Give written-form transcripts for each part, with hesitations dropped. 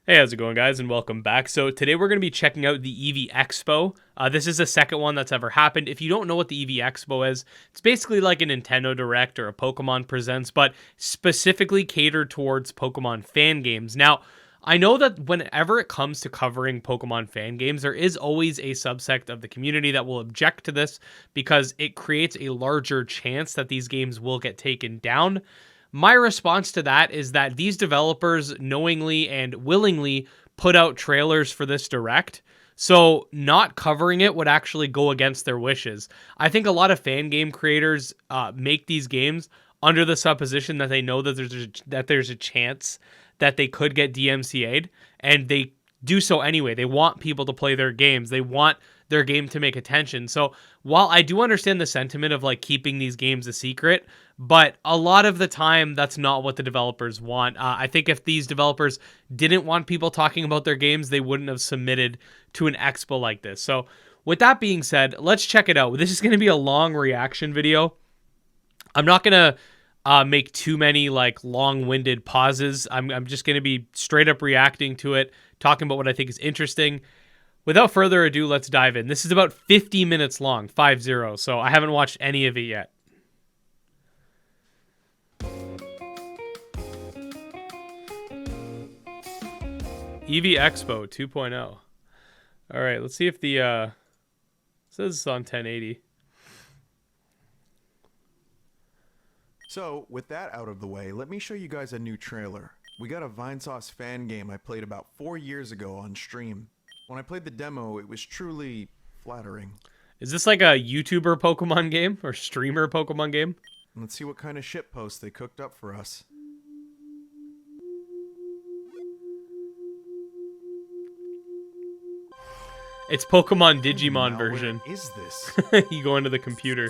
Hey, how's it going, guys, and welcome back. So today we're going to be checking out the Eevee Expo. This is the second one that's ever happened. If you don't know what the Eevee Expo is, it's basically like a Nintendo Direct or a Pokemon Presents, but specifically catered towards Pokemon fan games. Now, I know that whenever it comes to covering Pokemon fan games, there is always a subsect of the community that will object to this because it creates a larger chance that these games will get taken down. My response to that is that these developers knowingly and willingly put out trailers for this direct. So not covering it would actually go against their wishes. I think a lot of fan game creators make these games under the supposition that they know that there's a chance that they could get DMCA'd, and they do so anyway. They want people to play their games. They want their game to make attention. So while I do understand the sentiment of like keeping these games a secret, but a lot of the time that's not what the developers want. I think if these developers didn't want people talking about their games, they wouldn't have submitted to an expo like this. So with that being said, let's check it out. This is going to be a long reaction video. I'm not going to make too many like long-winded pauses. I'm just going to be straight up reacting to it, talking about what I think is interesting. Without further ado, let's dive in. This is about 50 minutes long, 50, so I haven't watched any of it yet. Eevee Expo 2.0. All right, let's see if the says it's on 1080. So, with that out of the way, let me show you guys a new trailer. We got a Vinesauce fan game I played about 4 years ago on stream. When I played the demo, it was truly flattering. Is this like a YouTuber Pokemon game or streamer Pokemon game? Let's see what kind of shitpost they cooked up for us. It's Pokemon Digimon version. What is this? You go into the computer.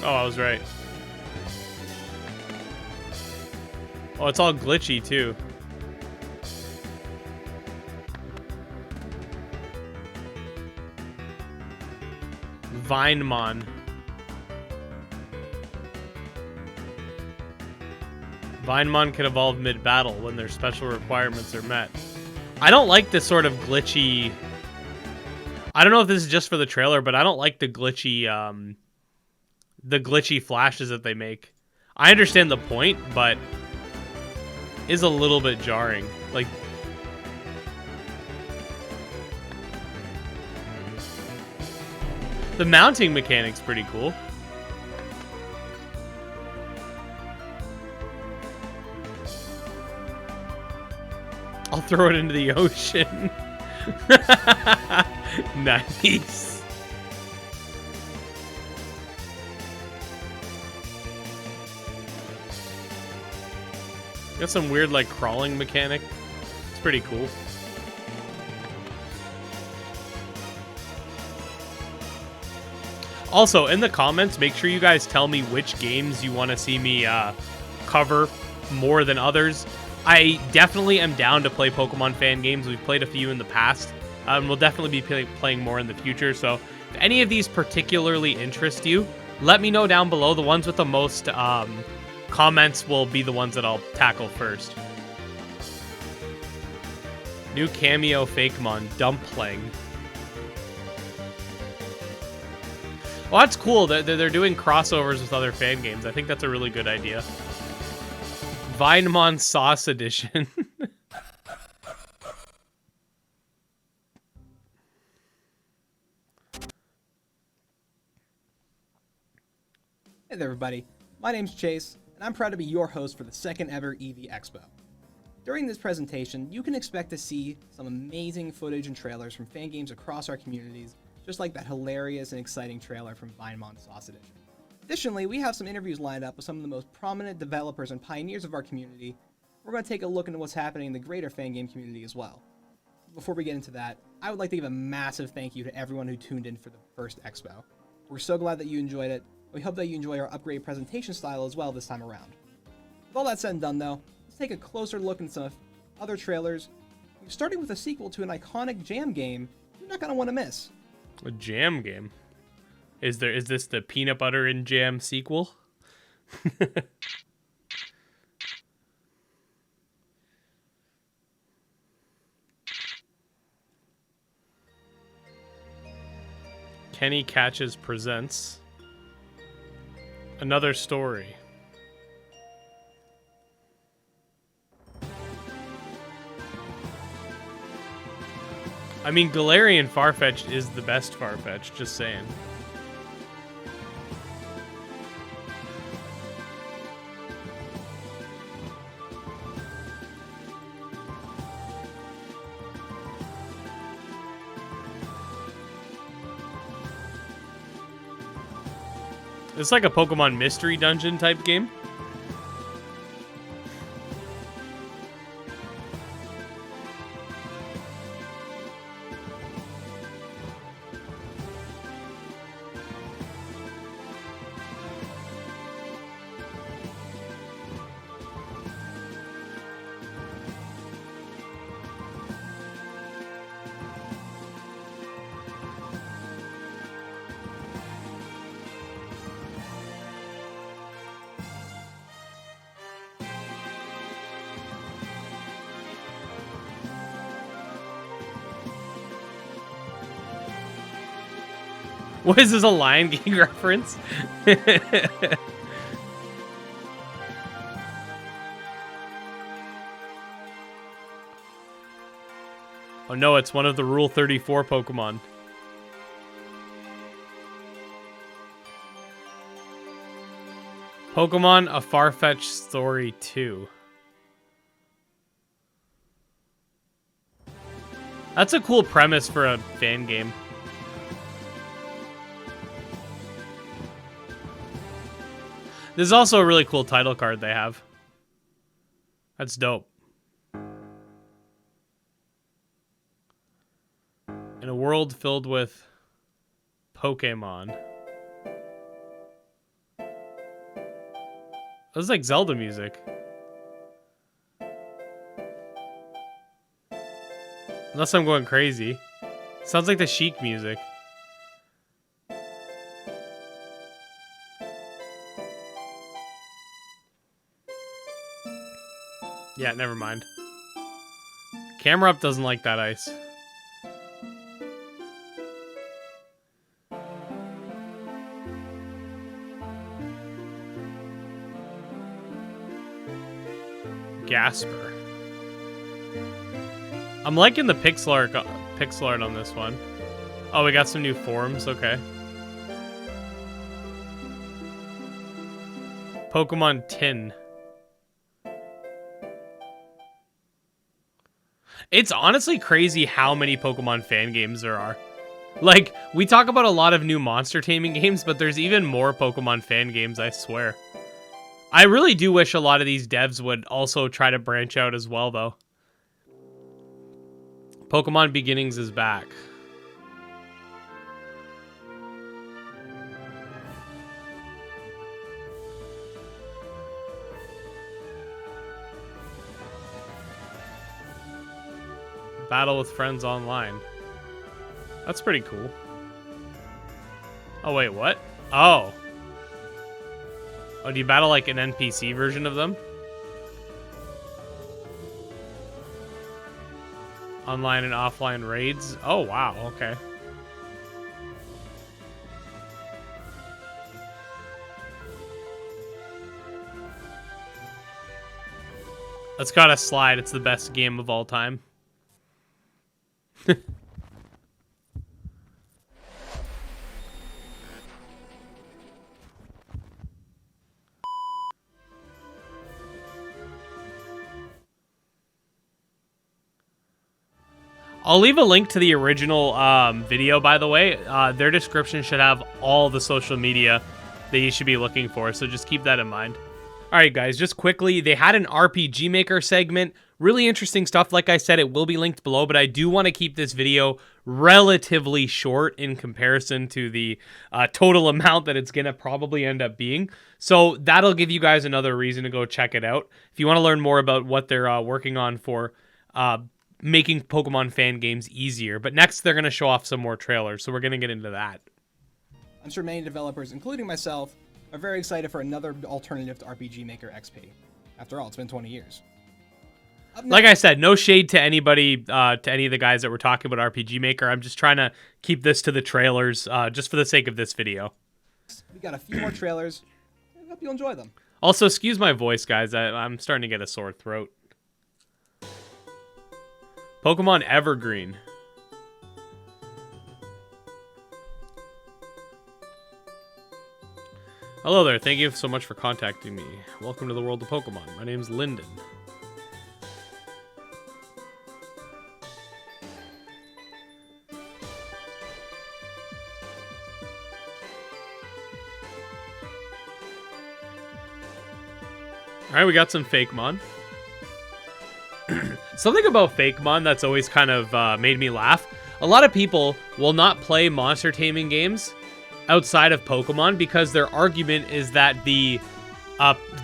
Oh, I was right. Oh, it's all glitchy, too. Vinemon. Vinemon can evolve mid-battle when their special requirements are met. I don't like this sort of glitchy... I don't know if this is just for the trailer, but I don't like the glitchy flashes that they make. I understand the point, but is a little bit jarring. Like, the mounting mechanic's pretty cool. I'll throw it into the ocean. Nice. Got some weird, like, crawling mechanic. It's pretty cool. Also, in the comments, make sure you guys tell me which games you want to see me cover more than others. I definitely am down to play Pokemon fan games. We've played a few in the past. We'll definitely be playing more in the future. So if any of these particularly interest you, let me know down below. The ones with the most comments will be the ones that I'll tackle first. New cameo Fakemon, Dumpling. Well, that's cool. They're doing crossovers with other fan games. I think that's a really good idea. Vinemon Sauce Edition. Hey there, everybody. My name's Chase, and I'm proud to be your host for the second ever Eevee Expo. During this presentation, you can expect to see some amazing footage and trailers from fan games across our communities, just like that hilarious and exciting trailer from Vinemon Sauce Edition. Additionally, we have some interviews lined up with some of the most prominent developers and pioneers of our community. We're going to take a look into what's happening in the greater fan game community as well. Before we get into that, I would like to give a massive thank you to everyone who tuned in for the first Expo. We're so glad that you enjoyed it. We hope that you enjoy our upgraded presentation style as well this time around. With all that said and done though, let's take a closer look at some other trailers. Starting with a sequel to an iconic jam game you're not going to want to miss. A jam game? Is this the peanut butter and jam sequel? Kenny Catches presents another story. I mean, Galarian Farfetch'd is the best Farfetch'd, just saying. It's like a Pokemon mystery dungeon type game. What is this, a Lion King reference? Oh no, it's one of the Rule 34 Pokemon. Pokemon A Farfetch'd Story 2. That's a cool premise for a fan game. This is also a really cool title card they have. That's dope. In a world filled with Pokemon. This is like Zelda music. Unless I'm going crazy. Sounds like the Sheik music. Yeah, never mind. Camera up doesn't like that ice. Gasper. I'm liking the pixel art on this one. Oh, we got some new forms. Okay. Pokemon Tin. It's honestly crazy how many Pokemon fan games there are. Like, we talk about a lot of new monster taming games, but there's even more Pokemon fan games, I swear. I really do wish a lot of these devs would also try to branch out as well, though. Pokemon Beginnings is back. Battle with friends online. That's pretty cool. Oh, wait, what? Oh. Oh, do you battle like an NPC version of them? Online and offline raids? Oh, wow, okay. That's gotta slide. It's the best game of all time. I'll leave a link to the original video, by the way. Their description should have all the social media that you should be looking for, so just keep that in mind. All right, guys, just quickly, they had an RPG Maker segment. Really interesting stuff. Like I said, it will be linked below, but I do want to keep this video relatively short in comparison to the total amount that it's going to probably end up being. So that'll give you guys another reason to go check it out. If you want to learn more about what they're working on for making Pokemon fan games easier. But next, they're going to show off some more trailers, so we're going to get into that. I'm sure many developers, including myself, are very excited for another alternative to RPG Maker XP. After all, it's been 20 years. Like I said, no shade to anybody, to any of the guys that were talking about RPG Maker. I'm just trying to keep this to the trailers, just for the sake of this video. We got a few more trailers. I hope you'll enjoy them. Also, excuse my voice, guys. I'm starting to get a sore throat. Pokemon Evergreen. Hello there. Thank you so much for contacting me. Welcome to the world of Pokemon. My name's Lyndon. Alright, we got some Fakemon. Something about Fakemon that's always kind of made me laugh. A lot of people will not play monster taming games outside of Pokemon because their argument is that the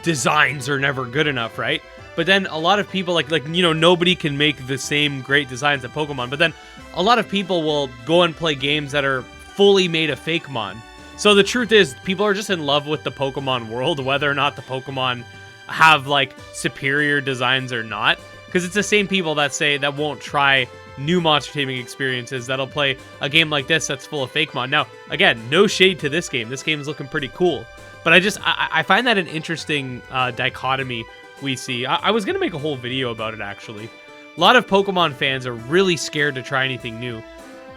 designs are never good enough, right? But then a lot of people, nobody can make the same great designs that Pokemon. But then a lot of people will go and play games that are fully made of Fakemon. So the truth is, people are just in love with the Pokemon world, whether or not the Pokemon have superior designs or not, because it's the same people that won't try new monster taming experiences that'll play a game like this that's full of Fakemon. Now, again, no shade to this game. This game is looking pretty cool, but I find that an interesting dichotomy we see. I was gonna make a whole video about it actually. A lot of Pokemon fans are really scared to try anything new,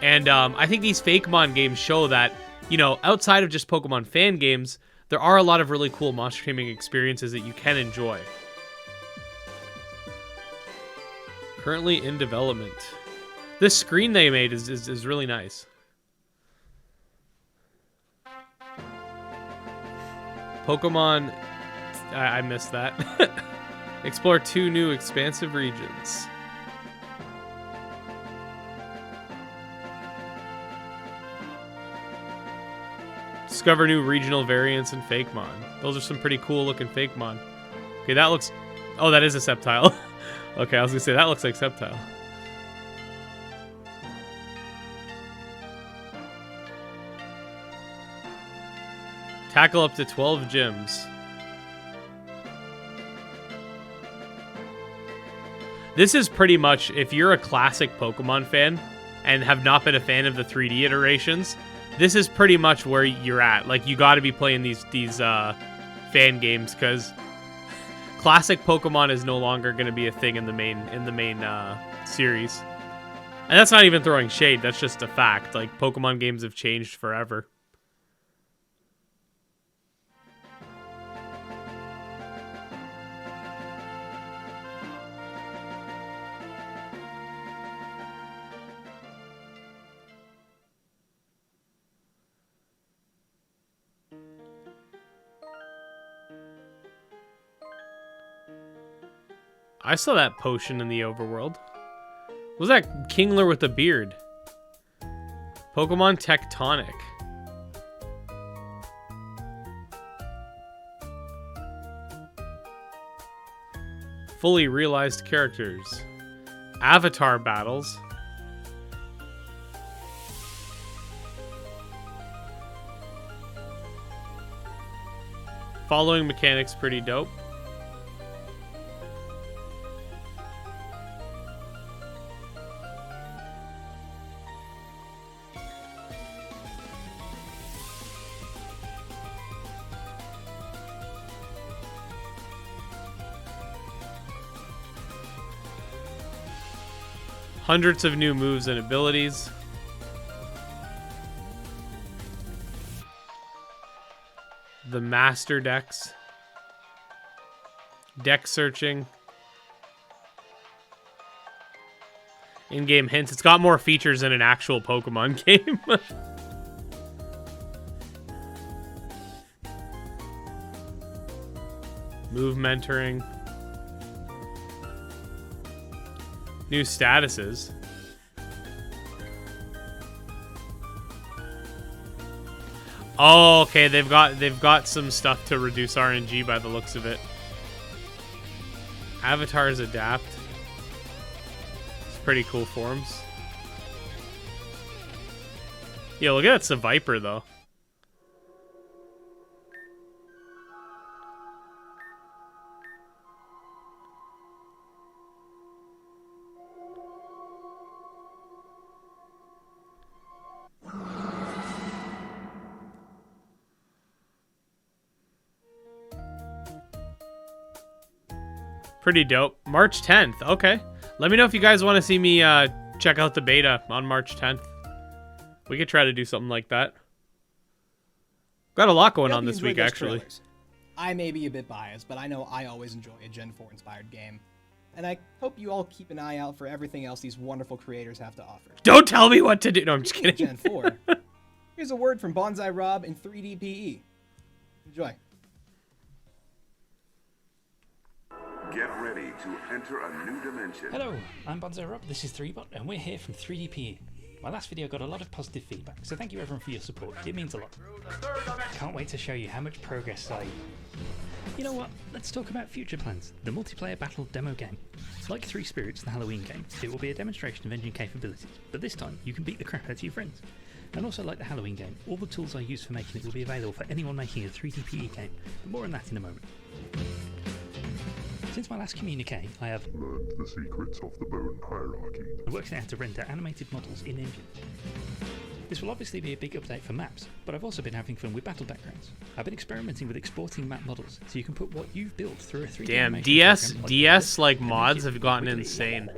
and I think these Fakemon games show that, outside of just Pokemon fan games, there are a lot of really cool monster taming experiences that you can enjoy. Currently in development. This screen they made is really nice. Pokemon... I missed that. Explore 2 new expansive regions. Discover new regional variants in Fakemon. Those are some pretty cool looking Fakemon. Okay, that looks... Oh, that is a Sceptile. Okay, I was gonna say, that looks like Sceptile. Tackle up to 12 gyms. This is pretty much, if you're a classic Pokemon fan and have not been a fan of the 3D iterations, this is pretty much where you're at. You got to be playing these fan games, because classic Pokemon is no longer going to be a thing in the main series. And that's not even throwing shade. That's just a fact. Pokemon games have changed forever. I saw that potion in the overworld. What was that Kingler with a beard? Pokemon Tectonic. Fully realized characters. Avatar battles. Following mechanics pretty dope. Hundreds of new moves and abilities. The Master Dex. Deck searching. In-game hints. It's got more features than an actual Pokemon game. Move mentoring. New statuses. Oh, okay. They've got some stuff to reduce RNG by the looks of it. Avatars adapt. It's pretty cool forms. Yo, look at that Viper though. Pretty dope. March 10th. Okay. Let me know if you guys want to see me check out the beta on March 10th. We could try to do something like that. Got a lot going on this week, actually. Trailers. I may be a bit biased, but I know I always enjoy a Gen 4 inspired game. And I hope you all keep an eye out for everything else these wonderful creators have to offer. Don't tell me what to do. No, I'm just kidding. Gen 4. Here's a word from Bonsai Rob in 3DPE. Enjoy. Get ready to enter a new dimension. Hello, I'm Bonsai Rob, this is 3bot, and we're here from 3DPE. My last video got a lot of positive feedback, so thank you everyone for your support, it means a lot. Can't wait to show you how much progress You know what, let's talk about future plans. The multiplayer battle demo game. Like Three Spirits, the Halloween game, it will be a demonstration of engine capabilities, but this time you can beat the crap out of your friends. And also like the Halloween game, all the tools I use for making it will be available for anyone making a 3DPE game, but more on that in a moment. Since my last communique, I have learned the secrets of the bone hierarchy. worked out how to render animated models in engine. This will obviously be a big update for maps, but I've also been having fun with battle backgrounds. I've been experimenting with exporting map models, so you can put what you've built through a 3D Damn, animation DS like mods have gotten insane.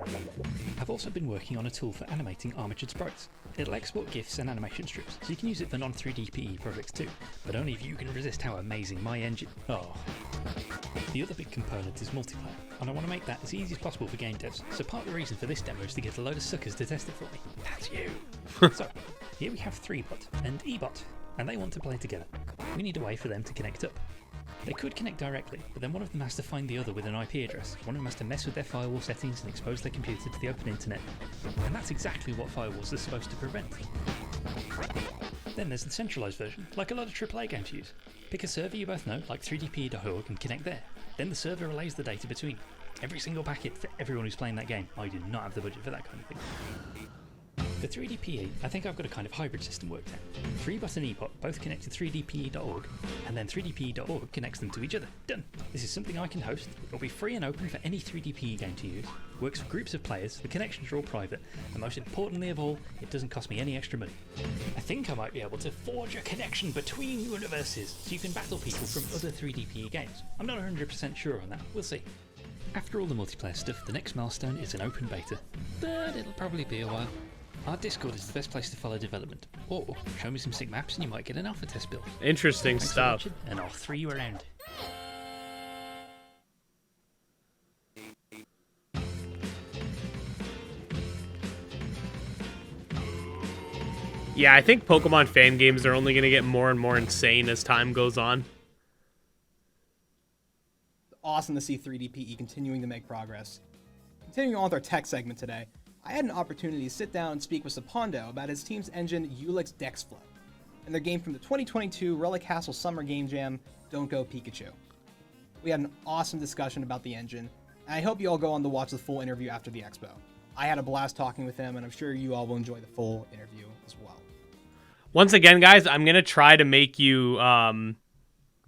I've also been working on a tool for animating armatured sprites. It'll export GIFs and animation strips, so you can use it for non-3DPE projects too, but only if you can resist how amazing my engine... Oh. The other big component is multiplayer, and I want to make that as easy as possible for game devs, so part of the reason for this demo is to get a load of suckers to test it for me. That's you! So, here we have 3bot and eBot, and they want to play together. We need a way for them to connect up. They could connect directly, but then one of them has to find the other with an IP address. One of them has to mess with their firewall settings and expose their computer to the open internet. And that's exactly what firewalls are supposed to prevent. Then there's the centralized version, like a lot of AAA games use. Pick a server you both know, like 3dpe.org, and connect there. Then the server relays the data between. Every single packet for everyone who's playing that game. I do not have the budget for that kind of thing. For 3DPE, I think I've got a kind of hybrid system worked out. 3bot and eBot both connect to 3dpe.org, and then 3dpe.org connects them to each other. Done! This is something I can host, it'll be free and open for any 3DPE game to use, works for groups of players, the connections are all private, and most importantly of all, it doesn't cost me any extra money. I think I might be able to forge a connection between universes, so you can battle people from other 3DPE games. I'm not 100% sure on that, we'll see. After all the multiplayer stuff, the next milestone is an open beta, but it'll probably be a while. Our Discord is the best place to follow development, or show me some sick maps and you might get an alpha test build. Interesting Thanks stuff. for watching, and I'll throw you around. Yeah, I think Pokemon fan games are only going to get more and more insane as time goes on. Awesome to see 3DPE continuing to make progress. Continuing on with our tech segment today, I had an opportunity to sit down and speak with Sapondo about his team's engine Ulex Dexflow, and their game from the 2022 Relic Castle Summer Game Jam, Don't Go Pikachu. We had an awesome discussion about the engine, and I hope you all go on to watch the full interview after the expo. I had a blast talking with him, and I'm sure you all will enjoy the full interview as well. Once again, guys, I'm going to try to make you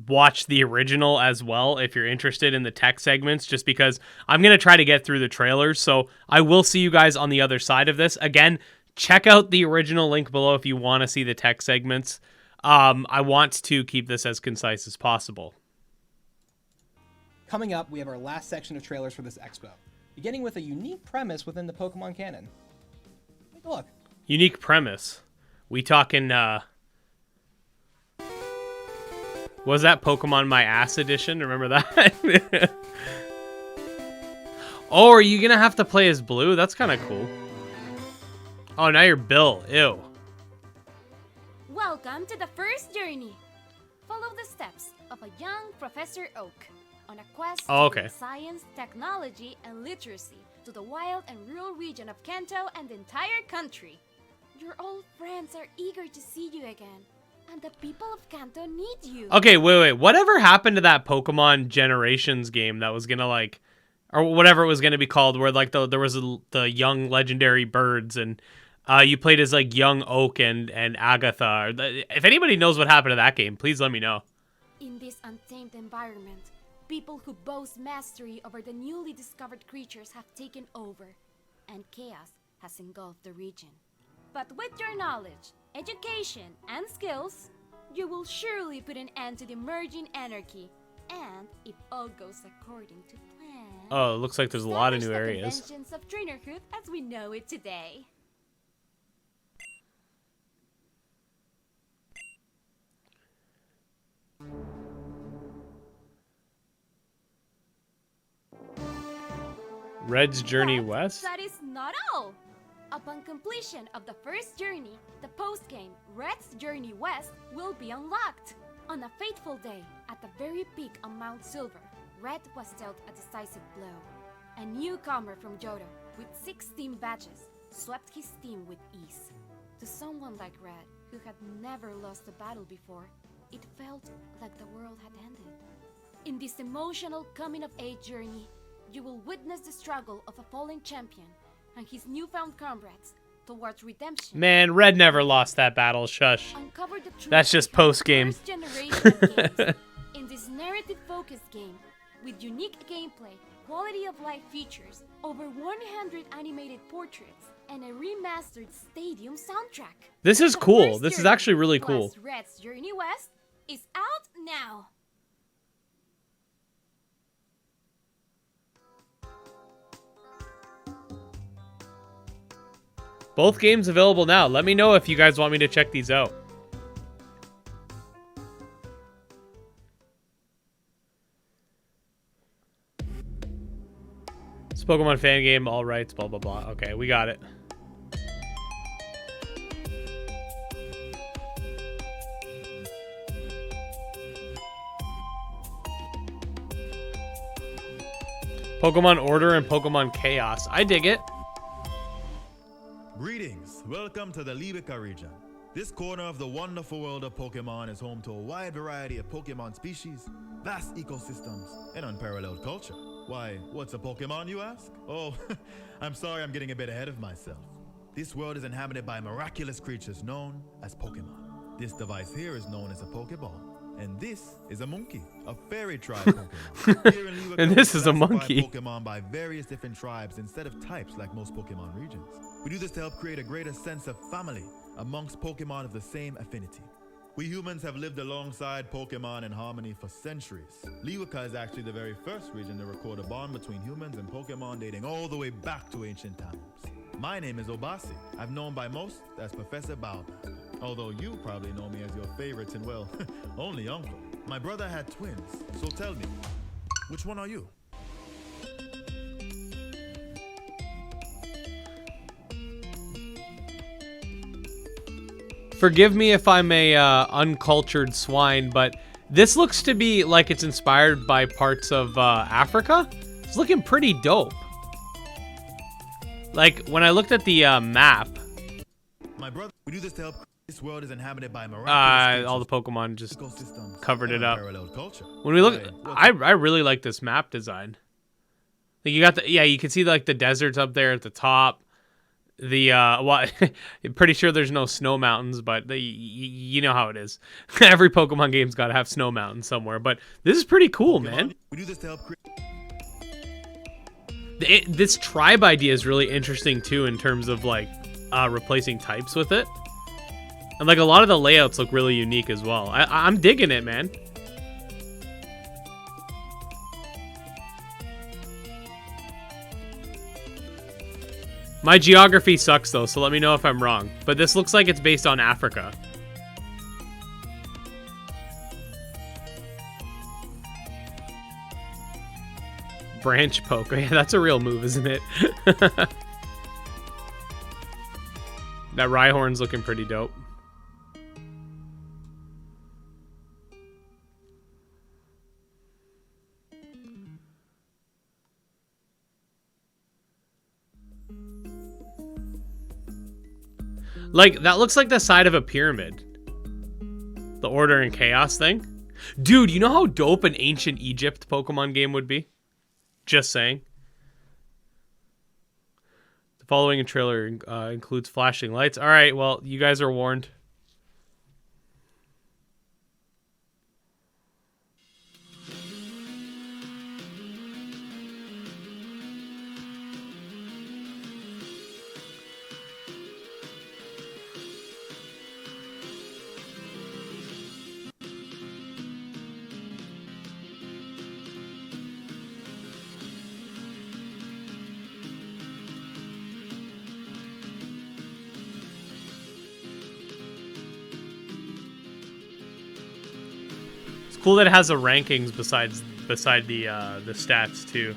watch the original as well if you're interested in the tech segments, just because I'm going to try to get through the trailers. So I will see you guys on the other side of this. Again, check out the original link below if you want to see the tech segments. I want to keep this as concise as possible. Coming up, we have our last section of trailers for this expo, beginning with a unique premise within the Pokemon canon. Take a look. Unique premise. We talking, was that Pokemon My Ass Edition? Remember that? Oh, are you gonna have to play as Blue? That's kind of cool. Oh, now you're Bill. Ew. Welcome to the first journey. Follow the steps of a young Professor Oak on a quest to bring science, technology, and literacy to the wild and rural region of Kanto and the entire country. Your old friends are eager to see you again, and the people of Kanto need you. Okay, wait. Whatever happened to that Pokemon Generations game that was gonna like, or whatever it was gonna be called, where like there was the young legendary birds and you played as like young Oak and Agatha. If anybody knows what happened to that game, please let me know. In this untamed environment, people who boast mastery over the newly discovered creatures have taken over, and chaos has engulfed the region. But with your knowledge, education, and skills, you will surely put an end to the emerging anarchy. And if all goes according to plan... Oh, it looks like there's a lot of new Establish the areas. conventions of trainerhood as we know it today. Red's Journey But West? that is not all. Upon completion of the first journey, the post-game Red's Journey West will be unlocked. On a fateful day, at the very peak on Mount Silver, Red was dealt a decisive blow. A newcomer from Johto, with 6 team badges, swept his team with ease. To someone like Red, who had never lost a battle before, it felt like the world had ended. In this emotional coming-of-age journey, you will witness the struggle of a fallen champion and his newfound comrades towards redemption. Man, Red never lost that battle, shush. Uncover the truth That's just behind the post-game. first generation of games. In this narrative-focused game, with unique gameplay, quality of life features, over 100 animated portraits, and a remastered stadium soundtrack. This is The cool. first This is journey, actually really plus cool. Red's Journey West is out now. Both games available now. Let me know if you guys want me to check these out. It's a Pokemon fan game, all rights, blah, blah, blah. Okay, we got it. Pokemon Order and Pokemon Chaos. I dig it. Greetings, welcome to the Libica region. This corner of the wonderful world of Pokemon is home to a wide variety of Pokemon species, vast ecosystems, and unparalleled culture. Why, what's a Pokemon, you ask? Oh, I'm sorry I'm getting a bit ahead of myself. This world is inhabited by miraculous creatures known as Pokemon. This device here is known as a Pokeball. And this is a monkey, a fairy tribe Pokemon. Here in Libica, And this is a we classify monkey. Pokemon by various different tribes instead of types like most Pokemon regions. We do this to help create a greater sense of family amongst Pokemon of the same affinity. We humans have lived alongside Pokemon in harmony for centuries. Libica is actually the very first region to record a bond between humans and Pokemon dating all the way back to ancient times. My name is Obasi. I'm known by most as Professor Baobab. Although you probably know me as your favorites and, well, only uncle. My brother had twins, so tell me, which one are you? Forgive me if I'm a uncultured swine, but this looks to be like it's inspired by parts of Africa. It's looking pretty dope. Like, when I looked at the map, My brother, we do this to help. This world is inhabited by miraculous all the Pokemon just ecosystems covered and it up. unparalleled culture. When we look, Why, I really like this map design. Like, you got the, yeah, you can see like the deserts up there at the top. The well, I'm pretty sure there's no snow mountains, but you know how it is. Every Pokemon game's got to have snow mountains somewhere. But this is pretty cool, man. We do this to help create. This tribe idea is really interesting too, in terms of like replacing types with it, and like a lot of the layouts look really unique as well. I'm digging it, man. My geography sucks though, so let me know if I'm wrong. But this looks like it's based on Africa. Branch poke. Yeah, that's a real move, isn't it? That Rhyhorn's looking pretty dope. Like, that looks like the side of a pyramid. The Order and Chaos thing. Dude, you know how dope an Ancient Egypt Pokemon game would be? Just saying. The following trailer includes flashing lights. All right, well, you guys are warned. Cool that it has the rankings beside the stats too.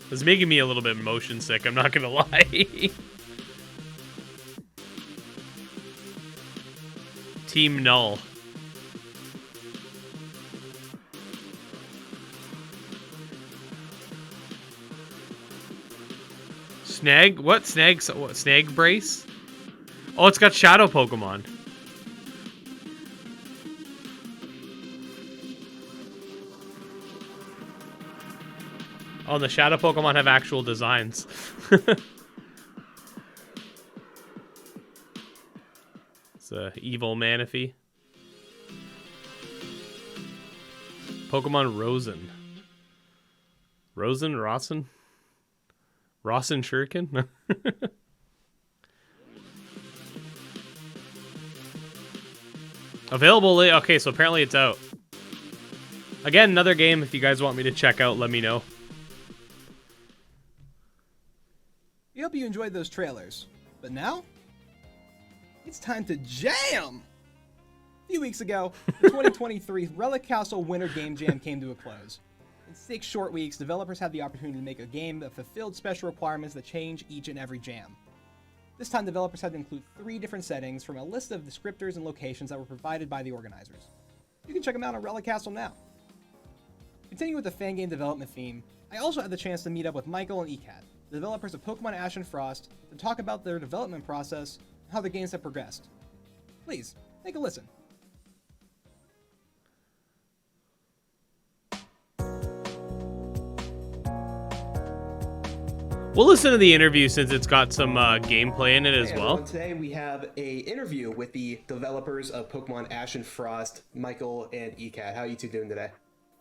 It's making me a little bit motion sick, I'm not gonna lie. Team Null. Snag? What? Snag? What? Snag Brace? Oh, it's got Shadow Pokemon. Oh, and the Shadow Pokemon have actual designs. It's a evil Manaphy. Pokemon Rosen. Rosen? Shuriken? Available late. Okay, so apparently it's out. Again, another game. If you guys want me to check out, let me know. We hope you enjoyed those trailers. But now, it's time to jam! A few weeks ago, the 2023 Relic Castle Winter Game Jam came to a close. In 6 short weeks, developers had the opportunity to make a game that fulfilled special requirements that change each and every jam. This time, developers had to include 3 different settings from a list of descriptors and locations that were provided by the organizers. You can check them out on Relic Castle now. Continuing with the fan game development theme, I also had the chance to meet up with Michael and ECAT, the developers of Pokemon Ashen Frost, to talk about their development process and how the games have progressed. Please, take a listen. We'll listen to the interview since it's got some gameplay in it as well. Today we have a interview with the developers of Pokemon Ashen Frost, Michael and ECAT. How are you two doing today?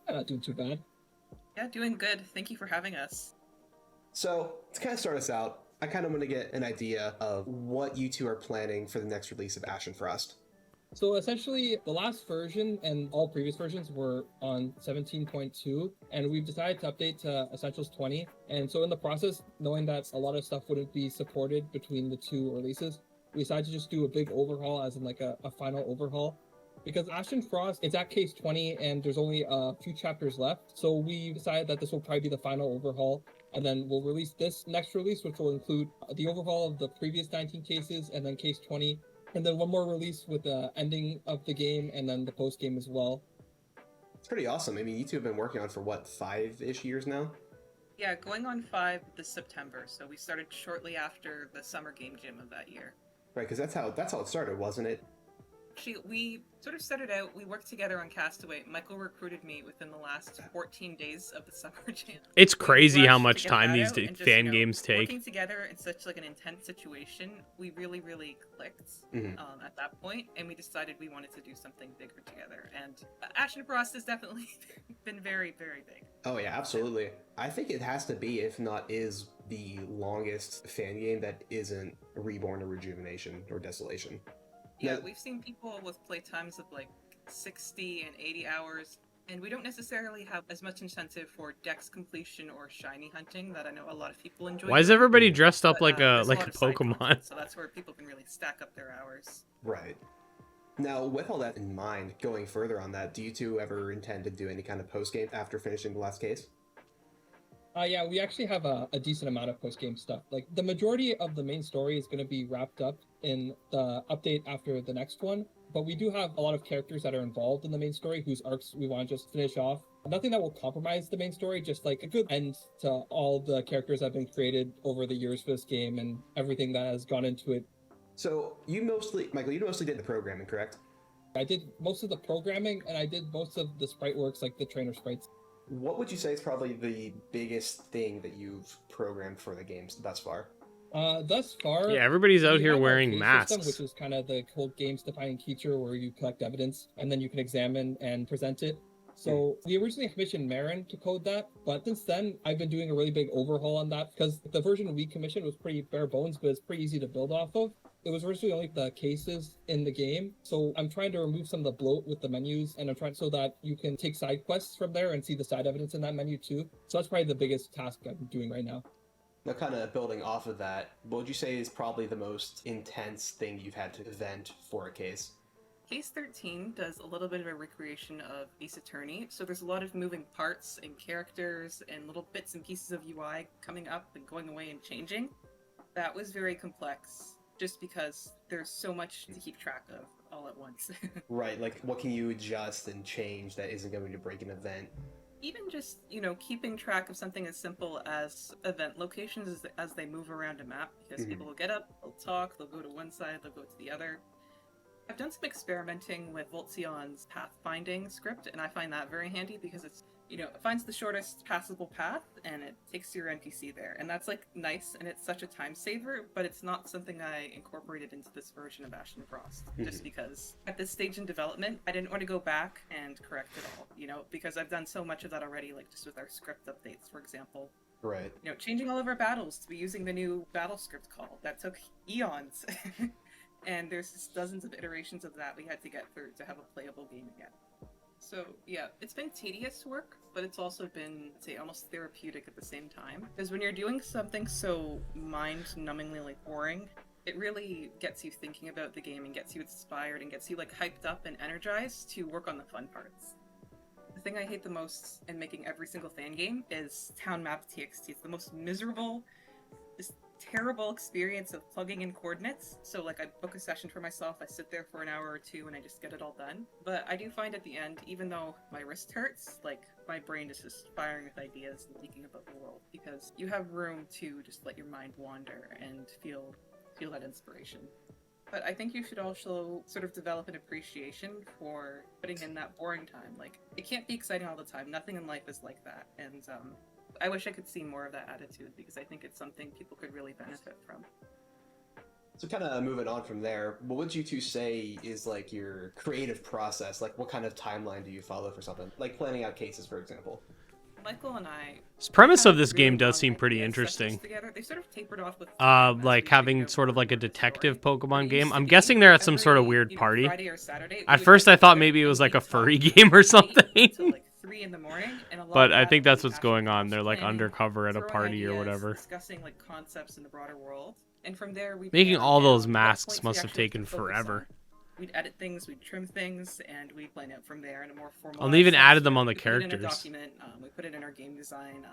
Not doing too bad. Yeah, doing good. Thank you for having us. So, to kind of start us out, I kind of want to get an idea of what you two are planning for the next release of Ashen Frost. So essentially, the last version and all previous versions were on 17.2, and we've decided to update to Essentials 20. And so in the process, knowing that a lot of stuff wouldn't be supported between the 2 releases, we decided to just do a big overhaul, as in like a final overhaul. Because Ashen Frost, it's at case 20, and there's only a few chapters left. So we decided that this will probably be the final overhaul. And then we'll release this next release, which will include the overhaul of the previous 19 cases, and then case 20. And then one more release with the ending of the game, and then the post game as well. It's pretty awesome. I mean, you two have been working on for what, 5-ish years now? Yeah, going on 5 this September. So we started shortly after the summer game jam of that year. Right, because that's how it started, wasn't it? Actually, we sort of started out, we worked together on Castaway. Michael recruited me within the last 14 days of the summer jam. It's crazy how much time these fan games take. Working together in such like an intense situation, we really, really clicked at that point, and we decided we wanted to do something bigger together. And Ashen Frost has definitely been very, very big. Oh yeah, absolutely. I think it has to be, if not is, the longest fan game that isn't Reborn or Rejuvenation or Desolation. Yeah, we've seen people with play times of like 60 and 80 hours, and we don't necessarily have as much incentive for dex completion or shiny hunting that I know a lot of people enjoy. Why is everybody dressed up like a Pokemon? Content, so that's where people can really stack up their hours. Right. Now, with all that in mind, going further on that, do you two ever intend to do any kind of post-game after finishing the last case? Yeah, we actually have a decent amount of post-game stuff. Like, the majority of the main story is going to be wrapped up in the update after the next one, but we do have a lot of characters that are involved in the main story whose arcs we want to just finish off. Nothing that will compromise the main story, just like a good end to all the characters that have been created over the years for this game and everything that has gone into it. So, Michael, you mostly did the programming, correct? I did most of the programming, and I did most of the sprite works, like the trainer sprites. What would you say is probably the biggest thing that you've programmed for the games thus far? Thus far... Yeah, everybody's out here wearing masks. System, which is kind of the whole game's defining feature where you collect evidence, and then you can examine and present it. So we originally commissioned Marin to code that, but since then, I've been doing a really big overhaul on that, because the version we commissioned was pretty bare bones, but it's pretty easy to build off of. It was originally only the cases in the game, so I'm trying to remove some of the bloat with the menus, and I'm trying so that you can take side quests from there and see the side evidence in that menu too. So that's probably the biggest task I'm doing right now. Now, kind of building off of that, what would you say is probably the most intense thing you've had to event for a case? Case 13 does a little bit of a recreation of Ace Attorney, so there's a lot of moving parts and characters and little bits and pieces of UI coming up and going away and changing. That was very complex, just because there's so much to keep track of all at once. Right, like what can you adjust and change that isn't going to break an event? Even just, keeping track of something as simple as event locations as they move around a map, because people will get up, they'll talk, they'll go to one side, they'll go to the other. I've done some experimenting with Voltsion's pathfinding script, and I find that very handy because it's, it finds the shortest passable path, and it takes your NPC there. And that's, nice, and it's such a time saver, but it's not something I incorporated into this version of Ashen Frost, just because at this stage in development, I didn't want to go back and correct it all, because I've done so much of that already, just with our script updates, for example. Right. Changing all of our battles to be using the new battle script call. That took eons. And there's just dozens of iterations of that we had to get through to have a playable game again. So yeah, it's been tedious work, but it's also been, say, almost therapeutic at the same time. Because when you're doing something so mind-numbingly boring, it really gets you thinking about the game and gets you inspired and gets you hyped up and energized to work on the fun parts. The thing I hate the most in making every single fan game is town map TXT. It's the most miserable, just terrible experience of plugging in coordinates. So I book a session for myself, I sit there for an hour or two and I just get it all done. But I do find at the end, even though my wrist hurts, my brain is just firing with ideas and thinking about the world, because you have room to just let your mind wander and feel that inspiration. But I think you should also sort of develop an appreciation for putting in that boring time. It can't be exciting all the time. Nothing in life is like that. And I wish I could see more of that attitude, because I think it's something people could really benefit from. So kind of moving on from there, what would you two say is your creative process? What kind of timeline do you follow for something? Planning out cases, for example. Michael and I... The premise of this game does seem pretty interesting. They sort of tapered off with having sort of a detective Pokemon game. I'm guessing they're at some sort of weird party. At first I thought maybe it was a furry game or something. 3 in the morning, and a lot but of I that think that's is what's going on. They're planning, undercover at a throwing party or ideas, whatever. Discussing concepts in the broader world, and from there we Making plan all out those what masks points must we have actually taken focus forever. on. We'd edit things, we'd trim things, and we'd plan out from there in a more formal. And they even added them on the we put it in a characters. document. We put it in our game design.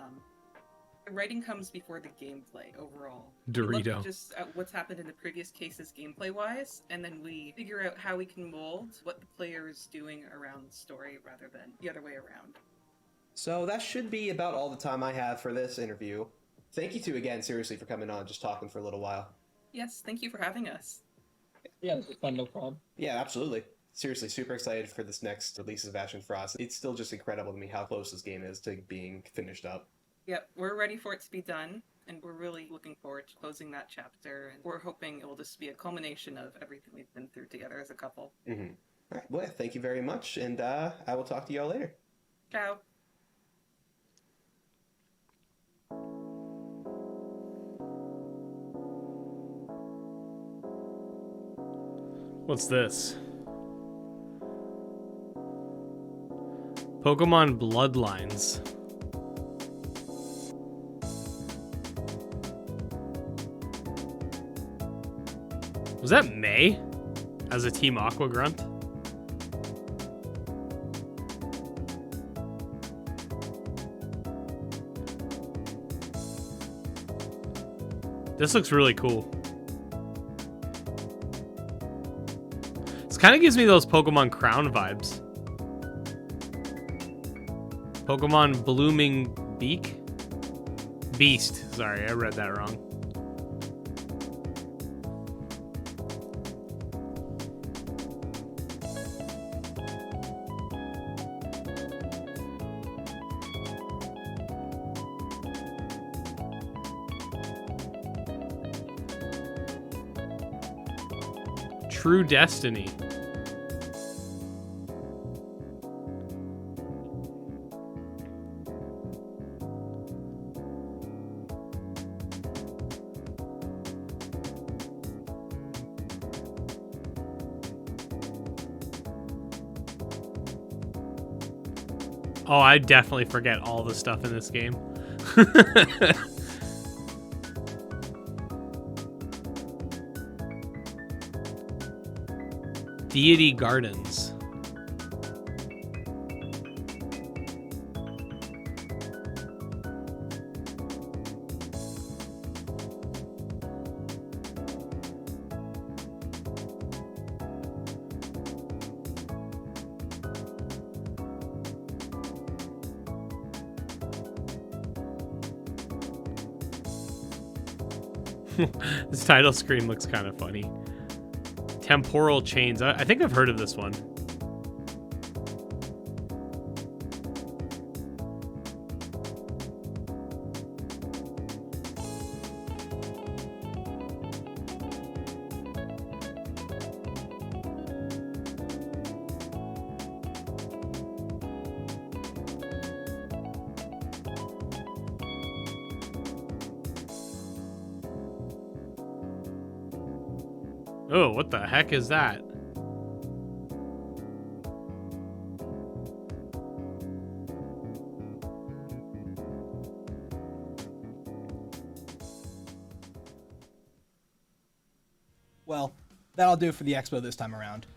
The writing comes before the gameplay overall. We look Dorito. just at what's happened in the previous cases gameplay-wise, and then we figure out how we can mold what the player is doing around the story rather than the other way around. So that should be about all the time I have for this interview. Thank you two again, seriously, for coming on, just talking for a little while. Yes, thank you for having us. Yeah, this was fun, no problem. Yeah, absolutely. Seriously, super excited for this next release of Ashen Frost. It's still just incredible to me how close this game is to being finished up. Yep, we're ready for it to be done, and we're really looking forward to closing that chapter, and we're hoping it will just be a culmination of everything we've been through together as a couple. Mm-hmm. All right, well, thank you very much, and I will talk to y'all later. Ciao. What's this? Pokemon Bloodlines. Was that May as a Team Aqua Grunt? This looks really cool. This kind of gives me those Pokemon Crown vibes. Pokemon Blooming Beak? Beast. Sorry, I read that wrong. True Destiny. Oh, I definitely forget all the stuff in this game. Deity Gardens. This title screen looks kind of funny. Temporal Chains. I think I've heard of this one. Oh, what the heck is that? Well, that'll do it for the expo this time around.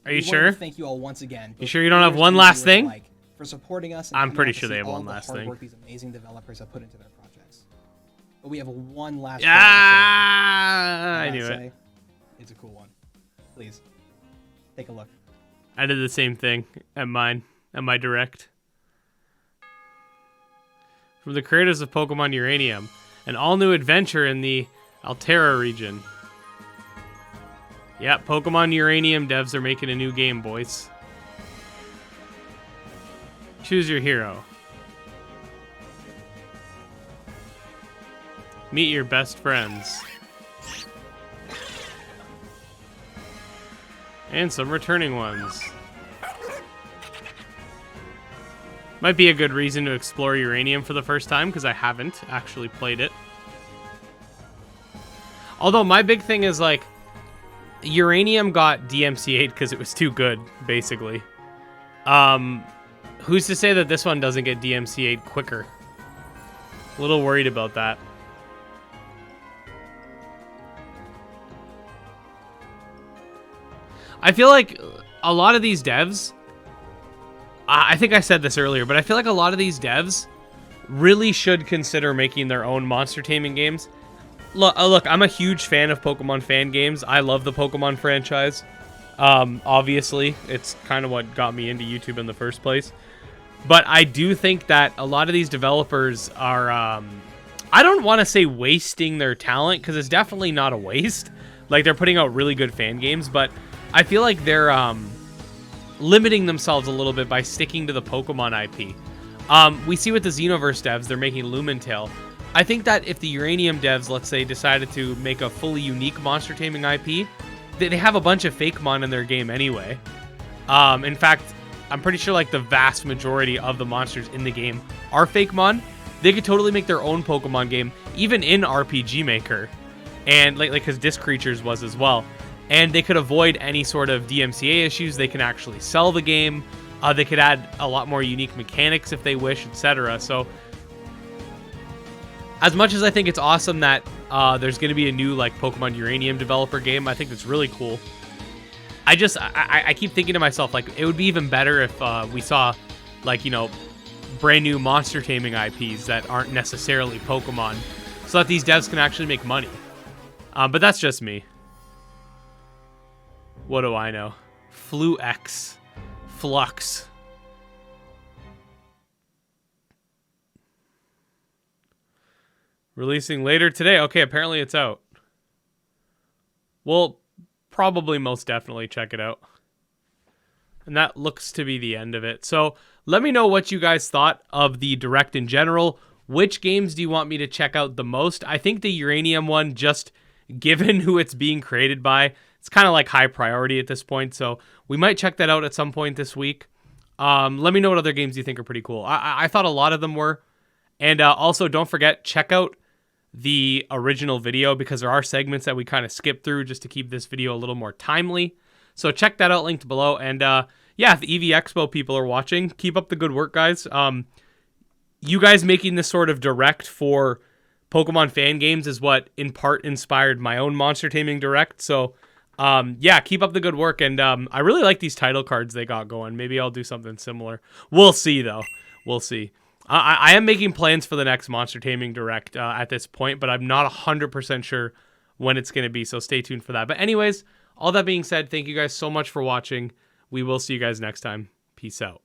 Are you We wanted sure? to thank you all once again. You sure you don't have one last thing? For supporting us. And I'm pretty coming out to sure they see have all one the last hard thing. work these amazing developers have put into their projects. But we have one last. I knew it. It's a cool one. Please take a look. I did the same thing at mine, at my direct. From the creators of Pokemon Uranium, an all-new adventure in the Altera region. Yep, Pokemon Uranium devs are making a new game, boys. Choose your hero. Meet your best friends. And some returning ones. Might be a good reason to explore Uranium for the first time, because I haven't actually played it. Although my big thing is, like, Uranium got DMCA'd because it was too good, basically. Who's to say that this one doesn't get DMCA'd quicker? A little worried about that. I feel like a lot of these devs, I think I said this earlier, but I feel like a lot of these devs really should consider making their own monster taming games. Look, I'm a huge fan of Pokemon fan games. I love the Pokemon franchise. Obviously, it's kind of what got me into YouTube in the first place. But I do think that a lot of these developers are, I don't want to say wasting their talent, because it's definitely not a waste. Like, they're putting out really good fan games, but I feel like they're limiting themselves a little bit by sticking to the Pokemon IP. We see with the Xenoverse devs, they're making Lumentail. I think that if the Uranium devs, let's say, decided to make a fully unique monster taming IP, they have a bunch of Fakemon in their game anyway. In fact, I'm pretty sure like the vast majority of the monsters in the game are Fakemon. They could totally make their own Pokemon game, even in RPG Maker, and like because Disc Creatures was as well. And they could avoid any sort of DMCA issues. They can actually sell the game. They could add a lot more unique mechanics if they wish, etc. So, as much as I think it's awesome that there's going to be a new like Pokemon Uranium developer game, I think it's really cool. I keep thinking to myself, like, it would be even better if we saw, like, you know, brand new monster taming IPs that aren't necessarily Pokemon, so that these devs can actually make money. But that's just me. What do I know? Flux. Releasing later today. Okay, apparently it's out. We'll probably most definitely check it out. And that looks to be the end of it. So let me know what you guys thought of the Direct in general. Which games do you want me to check out the most? I think the Uranium one, just given who it's being created by, it's kind of like high priority at this point. So we might check that out at some point this week. Let me know what other games you think are pretty cool. I thought a lot of them were. And also, don't forget, check out the original video, because there are segments that we kind of skip through just to keep this video a little more timely. So check that out, linked below. And yeah, if the Eevee Expo people are watching, keep up the good work, guys. You guys making this sort of direct for Pokemon fan games is what in part inspired my own monster taming direct. So Yeah, keep up the good work. And I really like these title cards they got going. Maybe I'll do something similar. We'll see, though. We'll see. I am making plans for the next Monster Taming Direct at this point, but I'm not 100% sure when it's going to be, so stay tuned for that. But anyways, all that being said, thank you guys so much for watching. We will see you guys next time. Peace out.